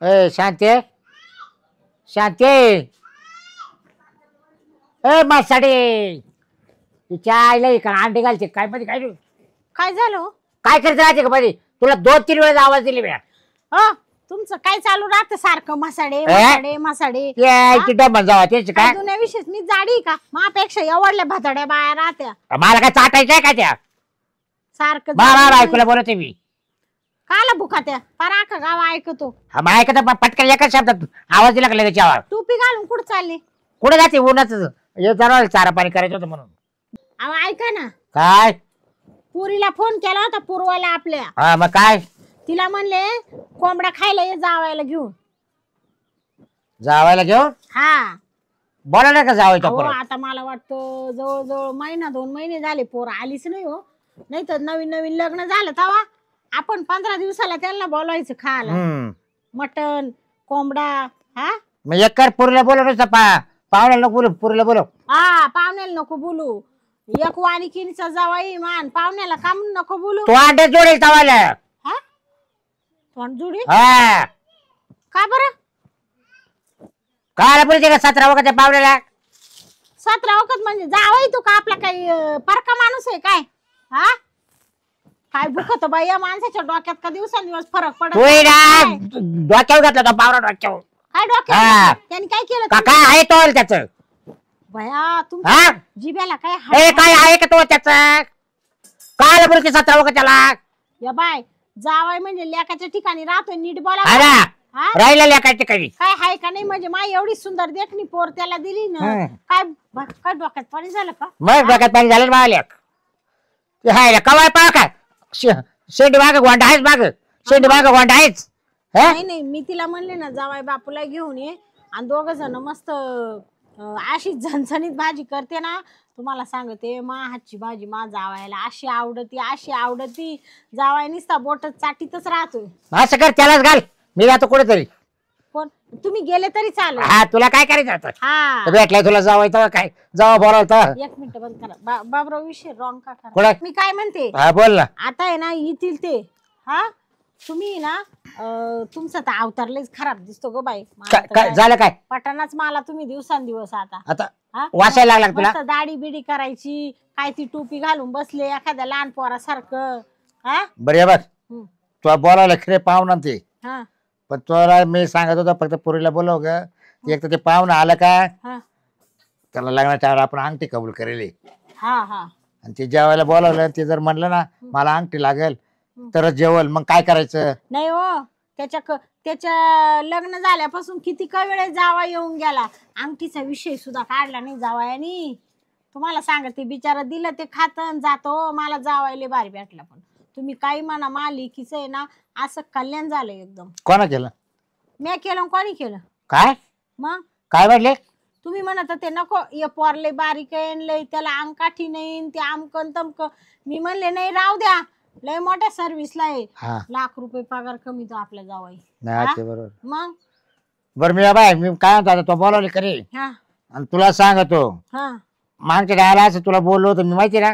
ए शांती शांती ए मासाडे तिच्या आईला इकडे अंडे घालते काय मध्ये काय काय झालं? काय करत राहते का मध्ये तुला 2-3 वेळेस आवाज दिली मी तुमचं काय चालू राहतं सारखं मसाडे मसाडे मसाडे जावा त्याच काय जुन्या विशेष मी जाडी का मापेक्षा एवढल्या भातड्या बाया राहत्या मला काय चाटायचंय का त्या सारखं बाबा ऐकूला बोलते मी काला भुकात्या पराका गाव ऐकतो मग ऐकत पटकन एकाच शब्दात आवाज दिला का त्याच्यावर टोपी घालून कुठं चालली? कुठे जाते उन्हाचं हे जरा चारा पाणी करायचं होतं म्हणून. अहो ऐका ना काय पुरीला फोन केला होता पूर्वाला आपल्या. हा मग काय तिला म्हणले कोंबडा खायला ये जावायला घेऊन. जावायला घेऊन हा बोला ना का जावायचं आता मला वाटतं जवळजवळ 1-2 महिने झाले पोर आलीच नाही हो. नाही तर नवीन नवीन लग्न झालं तेव्हा आपण 15 दिवसाला त्यांना बोलवायचं खायला मटन कोंबडा. हा मग एक कर पुरीला बोलव पाहुण्याला नको बोलू पुरीला बोलव. हा पाहुण्याला नको बोलू. एक वाणिकीचा जावाई मान पाहुण्याला काम नको बोलू. तो अंडे जोडेल तवाला. हा तोंड जोडी हा का बरं काय बोलते का 17 वखत पाहुण्याला 17 वखत म्हणजे जावाई तू का आपला काही परका माणूस आहे काय? हा काय भुकत बाई या माणसाच्या डोक्यात का दिवसांदिवस फरक पडत डोक्यावर घातला तो पावरा डोक्यावर. काय डोक्यात त्यांनी काय केलं? काय आहे तो त्याच भया तुमच्या जिभ्याला काय काय आहे का तो त्याच काय बोलते 17 वखत त्याला या बाय जावाई म्हणजे लेकाच्या ठिकाणी राहतोय नीट बोला राहिला लेकाच्या ठिकाणी काय आहे का नाही म्हणजे माय एवढी सुंदर देखणी पोर त्याला दिली ना काय काय डोक्यात पाणी झालं का? मग डोक्यात पाणी झालं माल्या हाय कवाय पा काय शेंडी माग गोंडा आहेच माग शेंडी माग गोंडा आहेच. नाही नाही मी तिला म्हणले ना जावाई बापूला घेऊन ये आणि 2 जण मस्त अशी झणझणीत भाजी करते ना तुम्हाला सांगते मा हातची भाजी मा जावायला अशी आवडती जावाय निसता बोट चाटीतच राहतोय. असं कर त्यालाच घाल मी जातो कुठेतरी. कोण तुम्ही गेले तरी चालेल. हा तुला काय करायचं आता हा भेटलाय तुला जावायचं काय जावा बोलावतं. 1 मिनिट बंद करा बाबराव विषय रॉंग का कोण करा. मी काय म्हणते हा बोल ना. आता आहे ना येतील ते हा तुम्ही ना तुमचा तर अवतार लयच खराब दिसतो ग बाई. काय झालं काय पटानाच मला तुम्ही दिवसांदिवस आता वाचायला लागला तुला दाढी बिडी करायची काय ती टोपी घालून बसले एखाद्या लहान पोरासारखं. हा बरं बघ तुला बोलावलं खरे पाहुणा ते हा पण तुला मी सांगत होता फक्त पुरीला बोलव ग. एक तर ते पाहुणं आलं का त्याला लग्नाच्या वेळेला आपण अंगठी कबूल करेल. हा हा आणि ते जेवायला बोलावलं ते जर म्हणलं ना मला अंगठी लागेल तरच जेवल मग काय करायचं. नाही हो त्याच्या लग्न झाल्यापासून किती का वेळ जावा येऊन गेला अंगठीचा विषय सुद्धा काढला नाही जावायानी. तुम्हाला सांगते बिचारा दिलं ते खातं जातो. मला जावायला भारी भेटला पण तुम्ही काही म्हणा मालिकीच आहे ना असं कल्याण झालं एकदम. कोणा केलं? मी केलं कोणी केलं काय मग काय म्हटले तुम्ही म्हणत ते नको ये पोरले बारीक आहे त्याला अंगकाठी नाही ते आमकन तमक. मी म्हणले नाही राहू द्या लय मोठ्या सर्व्हिसला आहे लाख रुपये पगार कमी तो आपल्या जावाई. बरोबर मग बरं मी बाय मी काय म्हणतो तो बोलावले करे आणि तुला सांगतो मागच्या गायला असं तुला बोललो होतो मी माहिती ना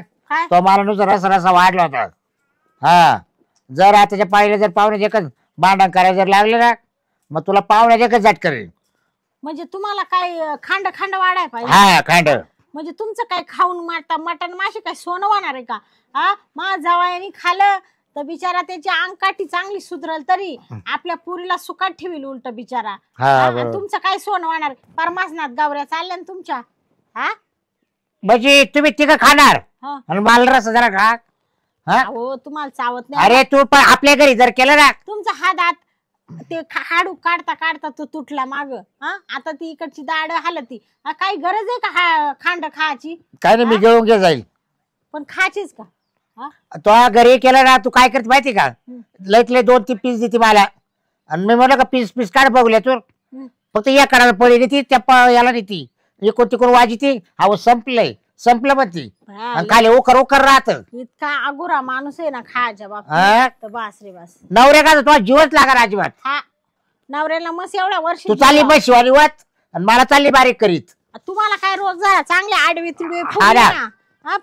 तो मला नुसतं रसा वाढला होता. हा जर आताच्या पाहिलं जर पाहुण्याचे एकच भांडण करायला जर लागले ना मग तुला पाहुण्याचे एकच जाट करेल. म्हणजे तुम्हाला काय खांड वाढाय पाहिजे. हा खांड म्हणजे तुमचं काय खाऊन मारता मटण माशी काय सोनं होणार आहे का? हा मा जावयानी खाल्लं तर बिचारा त्याची अंगकाठी चांगली सुधरल तरी आपल्या पुरीला सुखात ठेवील उलट बिचारा. तुमचं काय सोनं होणार परमासनात गावऱ्या चालल्या ना तुमच्या. हा म्हणजे तुम्ही तिघं खाणार आणि मला रस जरा खा. हो तुम्हाला चावत नाही. अरे तू पण आपल्या घरी जर केलं ना तुमचा हा दात ते हाडू काढता तो तुटला माग. आता ती इकडची दाढ हालती काही गरज आहे का खांड खायची? काय नाही मी घेऊन घे जाईल पण खायचीच का? तो घरी केला ना तू काय करत माहिती का लईतले 2-3 पीस देते मला आणि मी म्हणलं का पीस काढ बघूया तू फक्त या काढायला पळी देते त्या याला देते इकडून तिकडून वाजती अहो संपलं मग ती खाली ओकर राहत. इतका अगोरा माणूस आहे ना खायच्या बाबतीत बास रे बास. नवऱ्या का तुला जीवच लागणार अजिबात. हा नवऱ्याला मस्त एवढ्या वर्षी तू चालली बस शिवाली वाच आणि मला चालली बारीक करीत. तुम्हाला काय रोज झाला चांगले आडवे तिडवे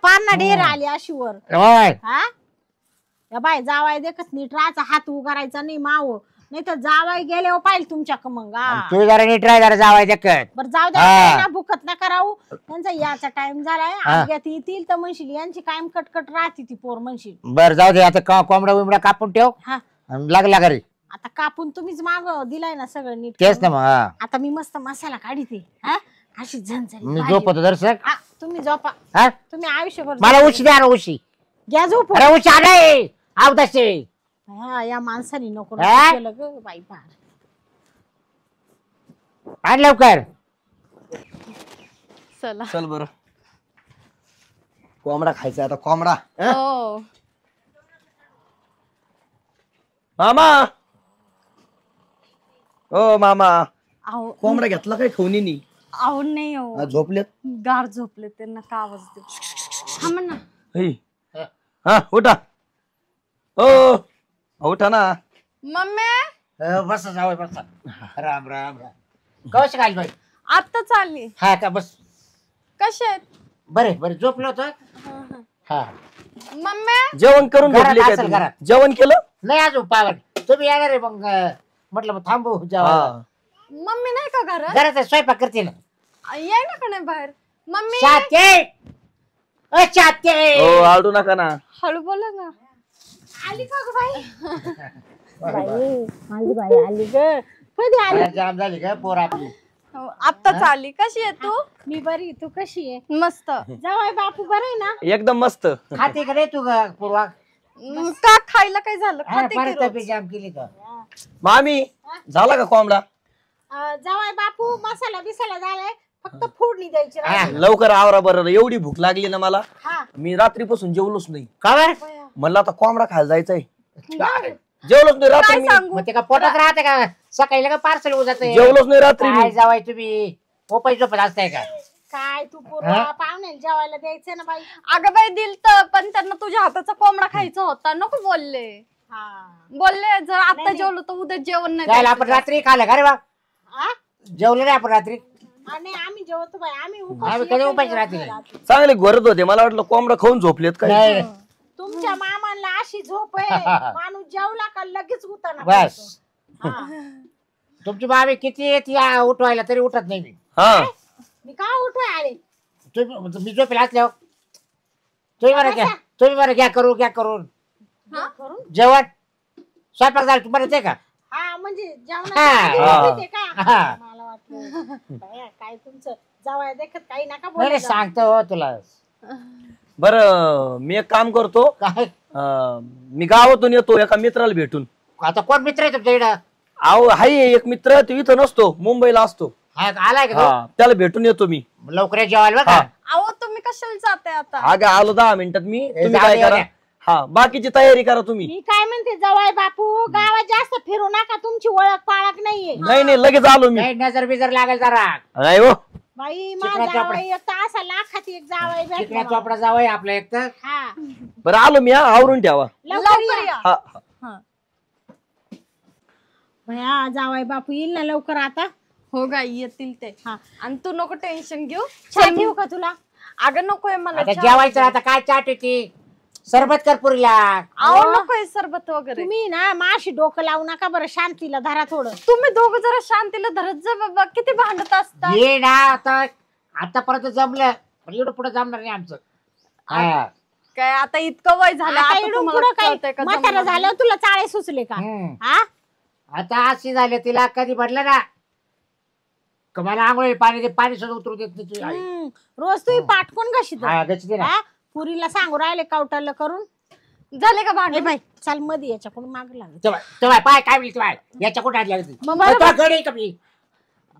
पारणा ढेर आली अशीवर. हा बाय जावाय देखत नीट राहायचा हात उगारायचा नाही माव नाही तर जावाय गेले पाहिजे तुमच्या मग तू जरा नीट राह जरा जावाय देखत. बरं जाऊ द्या भुकत नका राहू. त्यांचा याचा टाइम झालाय आग्यात येतील तर म्हणशील यांची कायम कटकट राहते ती पोर म्हणशील. बर जाऊ दे आता कोंबडा बिमडा कापून ठेव. हा लागला घरी आता कापून तुम्हीच माग दिलाय ना सगळं नीट. तेच ना मग. आता मी मस्त मसाला काढीते अशी झणझण. मी झोपतो दर्शक. तुम्ही झोपा. तुम्ही आयुष्यभर मला उशी द्या ना उशी. घ्या झोप. अरे उशी आलाय आवदासे. या माणसाने नको केलं ग बाई फार. आण लवकर. चला चल बर कोंबडा खायचा आता कोंबडा. हो मामा ओ मामा आहो कोंबडा घेतला काय खवनीनी. आहो नाही हो झोपलेत गार झोपले त्यांना का आवाज देऊ. थांब ना. हा उठा ओ उठा ना. मम्मी बस जाऊ बस. राम राम राम. कवश काय बाई. आता चालली. हा का बस. कसे आहेत. बरे बरे झोपलो होतो. हा मम्मी जेवण करून घरात झोपले काय असेल तुम्ही? घरात. जेवण केलं नाही अजून पावन तुम्ही येणार आहे मग म्हटलं मग थांबू जेव्हा. हा. मम्मी नाही का घरात. घरात स्वयंपाक करते ना. याय ना का नाही बाहेर. मम्मी चाते चाते. हो आडू नका ना. हळू बोला ना. आली का ग बाई. माझी बाई आली ग. कधी आली. जाम झाली का पोर आपली. आता चालली. कशी आहे तू. मी बरी तू कशी आहे. मस्त. जावाय बापू बरं आहे ना. एकदम मस्त. खाते का रे तू पूर्वा. का खायला काय झालं. खाते की परत रोज. तब्येत जाम केली का. मामी झाला का कोंबडा. जावाय बापू मसाला बिसाला झालाय फक्त फोडणी द्यायची राहिली. लवकर आवरा बरं एवढी भूक लागली ना मला. हा मी रात्रीपासून जेवलोच नाही. का बर. म्हणलं आता कोंबडा खायला जायचंय. जेवलोच नाही रात्री काय मी. सांगू. मग ते का पोटात राहते का सकाळी का पार्सल होत जाते. जेवलोच नाही रात्री मी. काय जावाय तुम्ही ओपाई झोपत असताय का. काय तू पूर्वा पाहुणे जेवायला द्यायचं ना बाई. अगं बाई दिल तर पण त्यांना तुझ्या हाताचा कोंबडा खायचा होता. नको बोलले. बोलले जर आता जेवलो तर उद्या जेवण नाही जायला द्यायचं. आपण रात्री खाल्लं का रे बा. जेवलो नाही आपण रात्री. आणि आम्ही जेवतो बाई आम्ही आम्ही कधी उपायची रात्री. चांगले घोरत होते मला वाटलं कोंबडा खाऊन झोपलेत काय. नाही तुमच्या मामाला अशी झोप आहे माणूस जेवला का लगेच उठणार. बस तुमची बाबी किती येते उठवायला तरी उठत नाही मी. हा मी का उठवाय आले. तुम्ही मी झोपेला असल्यावर तुम्ही बरं घ्या. तुम्ही बरं घ्या करून जेवण स्वयंपाक झाला तुम्हाला येते का. हा म्हणजे हा. जेवणाची का हा. मला वाटलं बाया, काय तुमचं जावया देखत काही नका नाही बोलू नाही, जा. सांगतो हो तुला. बर मी एक काम करतो. काय मी गावातून येतो एका मित्राला भेटून. आता कोण मित्र आहे तुमच्या इकडं. अहो हाय एक मित्र तो इथं नसतो मुंबईला असतो. हा आलाय का हा त्याला भेटून येतो मी. तो? लवकर जेवायला बरं हा. का. अहो तुम्ही कशाला जाते आता. अगं आलो 10 मिनिटात मी. तुम्ही जाऊ काय दे, करा जाऊ दे. हा बाकीची तयारी करा तुम्ही. मी काय म्हणते जवाय बापू गावात जास्त फिरू नका तुमची ओळख पाळख नाहीये. नाही नाही लगेच आलो मी. काही नजर बिजर लागेल जरा. नाही हो बाई चिकना माझा चोपडा. जावई एक तर असा लाखात एक जावाय चिकना भेटला. चोपडा जावं आपलं एक तर. हा बरं आलो मी. हा आवरून ठेवा. लवकर लवकर या. या. हा हा. भया जावाय बापू येईल ना लवकर आता. हो गाई येतील ते. हा. आणि तू नको टेन्शन घेऊ. चहा ठेवू का तुला. अगं नकोय मला आता चहा. जेवायचं आता काय चाट होती. सरबत कर पुरीला. अहो नकोय सरबत वगैरे. तुम्ही ना माशी डोकं लावू नका बरं शांतीला धरा थोडं. तुम्ही दोघं जरा शांतीला धरत जा बाबा. किती भांडत असता. ये ना आता आतापर्यंत जमलं पण एवढं पुढे जमणार नाही आमचं. हा. काय आता इतकं वय झालं आता आता इकडून तुम्हाला पुढं कळतंय काय का म्हातारं जमलं झालं तुला चाळे सुचले का. हम्म. हा आता अशी झाली तिला कधी म्हटलं ना का मला आंघोळी पाणी सुद्धा उतरू देत नाही तुझी आई. रोज तुम्ही पाठकून कशी हा, गच्ची दे ना. पुरीला सांगू राहिले कावटाला करून. नाही. झाले का ए भांडण. बाई चाल मध्ये याच्याकडून माग लागत. तेव्हा पाय काय बोलतो बाय याच्या कुठे आली लागती. मग बरोबर. गडी का मी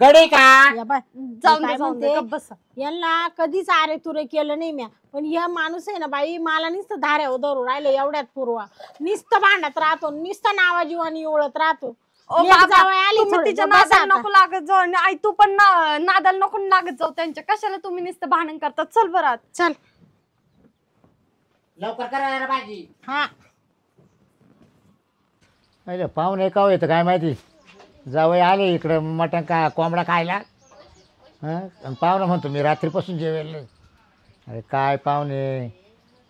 गडी का. या बाय जाऊन काय दे जाऊन दे म्हणते? गप्प बसा. यांना कधीच आरे तुरे केलं नाही म्या पण या माणूस आहे ना बाई मला नुसतं धाऱ्या धरू राहिले एवढ्यात पूर्वा नुसतं भांडत राहतो नुसतं नावाजीवानी ओळत राहतो. ओ लेक बाबा, जावई आली तुम्ही थोडं, तिच्या बसा नादाला आता. नको लागत जाऊ. आणि आई तू पण नादाला नको लागत जाऊ त्यांच्या. कशाला तुम्ही नुसतं भांडण करतात. चल बरं आत. चल लवकर करा भाजी. हा अरे पाहुणे का येतं काय माहिती. जावई आले इकडं मटण का कोंबडा खायला. हां आणि पाहुणं म्हणतो मी रात्रीपासून जेवेल नाही. अरे काय पाहुणे.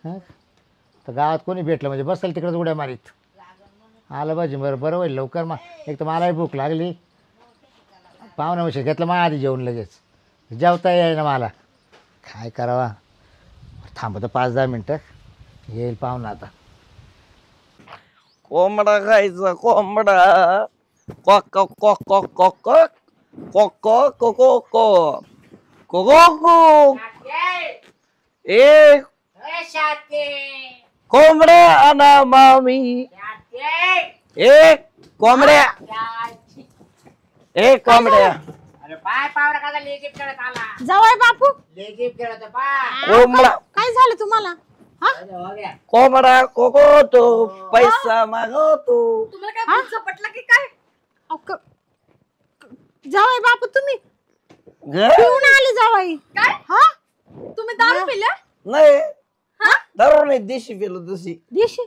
हां तर गावात कोणी भेटलं म्हणजे बसेल तिकडंच उड्या मारीत. आलं पाहिजे बरं बरं होईल लवकर. मग एक तर मलाही भूक लागली. पाहुणा उशीर घेतलं मग आधी जेवण लगेच. जेवता येईना मला. काय करावा. थांबतो 5-10 मिनटं. येईल पाहुणा आता. कोंबडा खायचा कोंबडा. Cock cock cock cock cock cock cock cock cock cock cock cock. ए कोंबड्या आणा मामी. ए कोंबड्या. ए कोंबड्या. जावई बापू कोंबडा. काय झालं तुम्हाला? हा? कोंबडा कोकोतो पैसा मागवतो. तुम्हाला काय भूत झपटलं की काय? अहो, जावई बापू तुम्ही ग? पिऊन आले जावई? काय? हा? तुम्ही दारू पिल्या? नाही दारू नाही देशी पेलो देशी. देशी?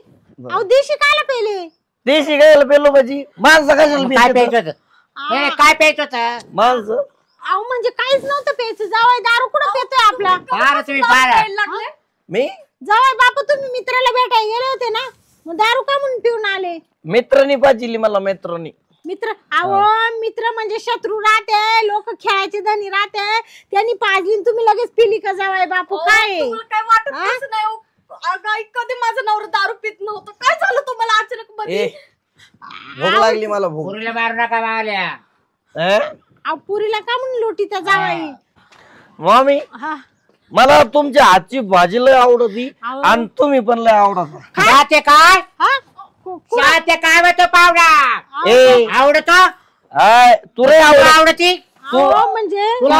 अहो देशी कायला पेले? देशी गायला पेलो भाजी. माणसं कशाला काय पेलो? प्यायचं होतं? हे, काय प्यायचं होतं? माणसं अहो म्हणजे काहीच नव्हतं प्यायचं. जावई दारू कुठं पेतोय आपला? पाहा तुम्ही दारू पाहा. प्यायला लागले? मी जावई बापू तुम्ही मित्राला भेटायला गेले होते ना, मग दारू का म्हणून पिऊन आले? मित्रांनी पाजिली मला मित्रांनी. मित्र? अहो मित्र म्हणजे शत्रू राहते, लोक खेळायचे धनी राहते, त्यांनी पाजली आणि तुम्ही लगेच पिली का जावई बापू? काय तुम्हाला काय वाटत हा? कसं नाही हो? अगं, आई, कधी माझं नवरा दारू पित नव्हतं. काय झालं तुम्हाला अचानक ए मध्ये? भूक लागली मला भूक. पुरीला मारू नका मावल्या. अहो पुरीला का म्हणून लोटी त्या जावई? मामी हा मला तुमच्या हातची भाजी लय आवडती आवड. आणि तुम्ही पण लय आवडत. जाते काय? हा? जाते काय म्हणतो पाहुणा? ए आवडतो? तू रे आवडत. आवडती? अहो म्हणजे तुला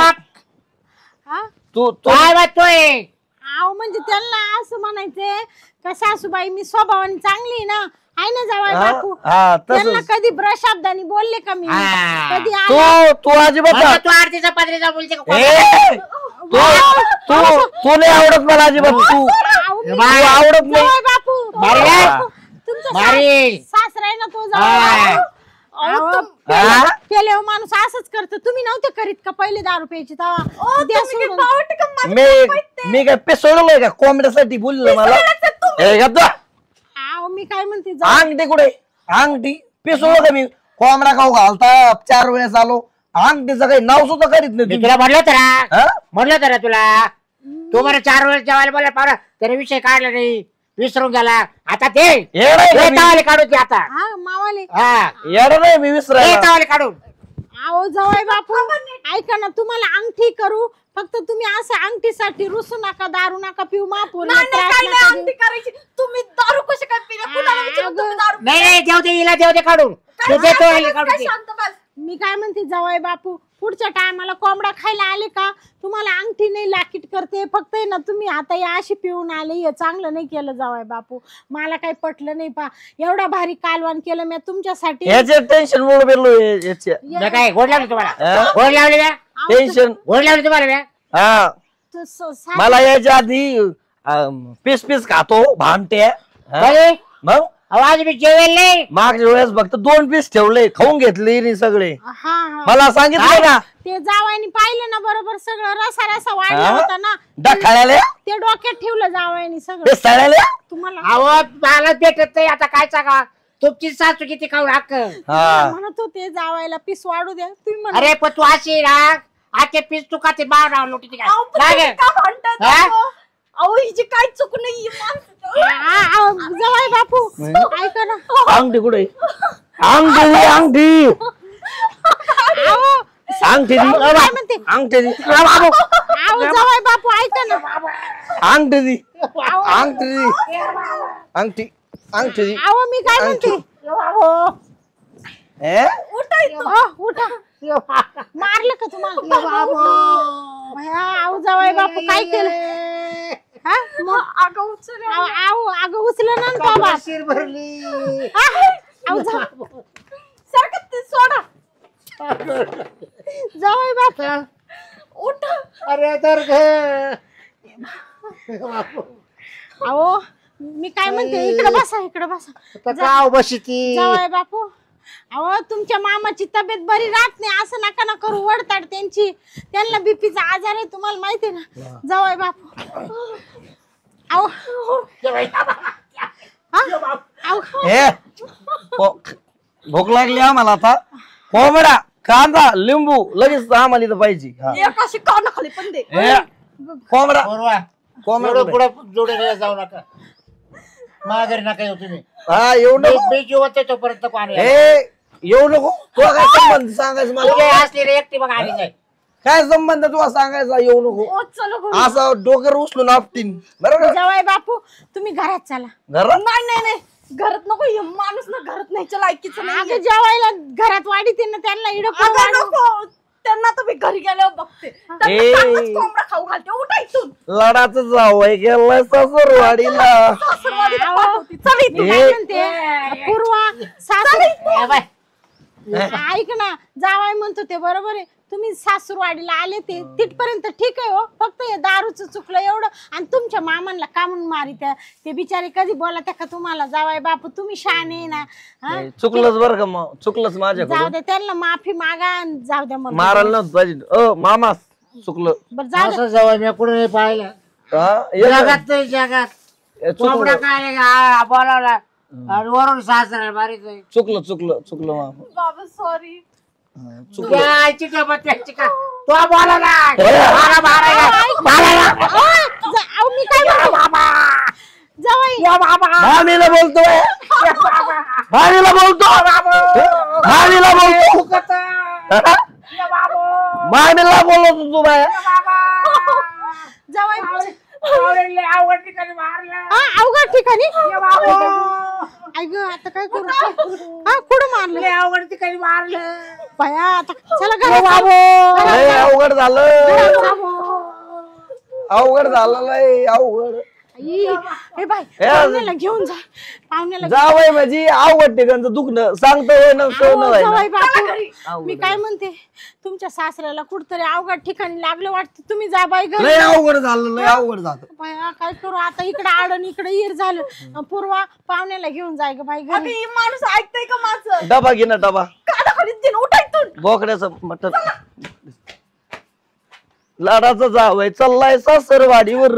हा? तू काय म्हणतोय? अहो म्हणजे त्यांना असं म्हणायचंय का सासूबाई मी स्वभावाने चांगली आहे ना, आहे ना जावई बापू? हा त्यांना तसंच. कधी ब्रशब्दानी बोलले का मी? हा. कधी आले? तू अजिबात म्हणजे तू आरतीचा पत्रिका बोलते का? ए तू तू तू नाही आवडत मला अजिबात. तू अहो, मी- बाय. आवडत नाही. जावई बापू बारी. बापू, तुमचा बारी. सासरा आहे ना तो हा. जावई. अहो, हा? पेले माणूस असंच करतो. तुम्ही नव्हते करीत का पहिले दारू प्यायची तेव्हा? द्या तुम्ही काय सोडून. बावट का? माझं मी काय माहित मी काय पेसवलंय का कोंबड्यासाठी बोललं मला? ए गप्प जा. अहो मी काय म्हणते जावई. अंगठी कुठे? अंगठी पेसवलं का मी? कोंबडा खाऊ घालता 4 वेळेस आलो. अंगठीचं काही नाव सुद्धा करीत नाही मी तुम्ही. तुला म्हणलं होतं ना, हा? म्हणलं होतं ना तुला. तू बरं 4 वेळेस जेवायला बोलला पाहुणा, तरी विषय काढला नाही, विसरून गेला. आता ते येडा आहे का मी? तावाले काढून ते आता. हा मावाले. हा येडा नाही मी विसरायला. तावाले काढून. अहो जावई बापू ऐका ना, तुम्हाला अंगठी करू, फक्त तुम्ही असं अंगठीसाठी रुसू नका, दारू नका पिऊ, महापूर नाही, नाही, काही नाही अंगठी करायची. तुम्ही दारू कशी काय पिल्या? कुणाला विचारून तुम्ही दारू पिल्या? नाही देऊ दे, हिला देऊ दे काढून. काय तू देतो हिला काय काढून ते. शांत बस. मी काय म्हणते जावई बापू, पुढच्या टायमाला कोंबडा खायला आले का तुम्हाला अंगठी नाही लाकीट करते, फक्त आहे ना तुम्ही आता या अशी पिऊन आले, हे चांगलं नाही केलं जावई बापू. मला काही पटलं नाही. पा एवढा भारी कालवान केलं मी तुमच्यासाठी. याचे टेन्शन मुळे बेरलो याच्या. मी काय गोड लावली तुम्हाला? हा? गोड लावली म्या? टेन्शन. गोड लावली तुम्हाला म्या? हा तो स- मला याच्या आधी पीस पीस खातो भामटे. काय? मग अहो, आज मी जेवेल नाही. मागच्या वेळेस फक्त 2 पीस ठेवले, खाऊन घेतले हिने सगळे. हा हा मला सांगितलं ना ते जावयानी पाहिलं ना बरोबर, सगळं रसा रसा वाढला हा? होता ना, डखाळ्याले ते डोक्यात ठेवलं जावयानी सगळं. ते सळ्याले. तुम्हाला अहो मला भेटत नाही आता, काय सांगा. तुमची सासू किती खाऊ हक्क. हा म्हणत होते जावायला पीस वाढू द्या, तुम्ही म्हणा अरे पण तू अशी ना, आजचे पीस तू खाते बाळ लोटी ती अहो, पण काय? तुम्ही का भांडताय हा? अहो? अहो, हिची काय चूक नाही. जावाय बापू ऐका ना. अंगठी कुठे? अंगठी दे, अंगठी अहो, अंगठी काय दे, म्हणते? अंगठी दे, अहो जावाय बापू ऐका ना. अंगठी दे, अंगठी दे, अंगठी अंगठी दे. अहो मी काय म्हणते. ए? उठा. मारलं का तुम्हाला? भया, अहो जावाय बापू काय केलं? हा? मग अगं उचल. अगं उचलं ना बाबा. अहो सारखं ते सोडा. जावाय बापू उठा. अरे तर अहो मी काय म्हणते, इकडे बसा. गाव बशी ती. जावई बापू, अहो तुमच्या मामाची तब्येत बरी राहत नाही, असं नका ना करू. वडताड त्यांची, त्यांना बीपीचा आजार आहे, तुम्हाला माहिती आहे ना जावई बापू. अहो हा? हे भूक लागली आम्हाला आता कोंबडा कांदा लिंबू लगेच आम्हाला इथं पाहिजे हा. एकाशी कानाखाली पण दे. हे, कोंबडा पूर्वा कोंबडा पुढे जोडे जाऊ नका माघारी नका येऊ तुम्ही हा येऊ नको मी जिवंत आहे तोपर्यंत पाणी हे येऊ नको तुला काय संबंध सांगायचं मला असली रे एकटी बघ आणि जाय काय संबंध तुला सांगायचा येऊ नको ओ, चलो घरी. असं डोकर उचलून आपटीन बरोबर जावाई बापू तुम्ही घरात चला. घरात नाही नाही नाही घरात नको हे माणूस ना घरात न्यायच्या लायकीचं नाही. अगं जेवायला घरात वाढीत ना त्यांना इडं अगं नको त्यांना तर मी घरी गेल्यावर बघते त्यांना चांगलाच कोंबडा खाऊ घालते. उठा इथून. लढाच जावय गेलाय सासरवाडीला सासरवाडीला पाठवते. चल इथून. काय म्हणते पूर्वा सासू ऐक ना जावाई म्हणतो ते बरोबर आहे. तुम्ही सासूरवाडीला आले ते तिथपर्यंत ठीक आहे हो. फक्त हे दारूचं चुकलं एवढं आणि तुमच्या मामांना का म्हणून मारित ते बिचारे कधी बोलत का तुम्हाला जावाई बापू तुम्ही शहाणे आहे ना हा? चुकलंच बरं का मग चुकलंच जाऊ माझ्याकडून दे त्यांना माफी मागा आणि जाऊ द्या मग मारायला नव्हतं पाहिजे मामा चुकलं बरं जाऊ दे. असं जवळ मी कुठे नाही पाहिलं हा, ये ना. जगात नाही जगात चुकलं कोंबडा काय बोलावला आणि वरून सासरा मारित चुकलं चुकलं चुकलं मामा बाबा सॉरी. चुकलं तो बोलावला अहो, मी काय जावाई भाणीला बोलतोय भाणीला बोलतो भाणीला बोलतो भाणीला बोलतो तू बाय जावाई अवघड ठिकाणी मारलं अवघड ठिकाणी ऐक आता काय करू हा कुठं मारलं अवघड ठिकाणी मारलं बाया आता चला घरात लय अवघड झालं अवघड झालं लय अवघड ए बाय पाहुण्याला घेऊन जा पाहुण्याला जावय माझी अवघड ठिकाणचं दुखणं सांगतो जावाई बापू मी काय म्हणते तुमच्या सासऱ्याला कुठतरी अवघड ठिकाणी लागलं वाटतं तुम्ही जा बाई घरी लय अवघड झालं लय अवघड झालं बाया काय करू आता इकडे आडन इकडे इर झालं पूर्वा पाहुण्याला घेऊन जाय ग बाई घरी अगं ही माणूस ऐकतय का माझं. डबा घे ना डबा कानाखाली दिन. उठा इथून. बोकड्याचं मटण लाडाचा जावय चाललाय सासरवाडीवर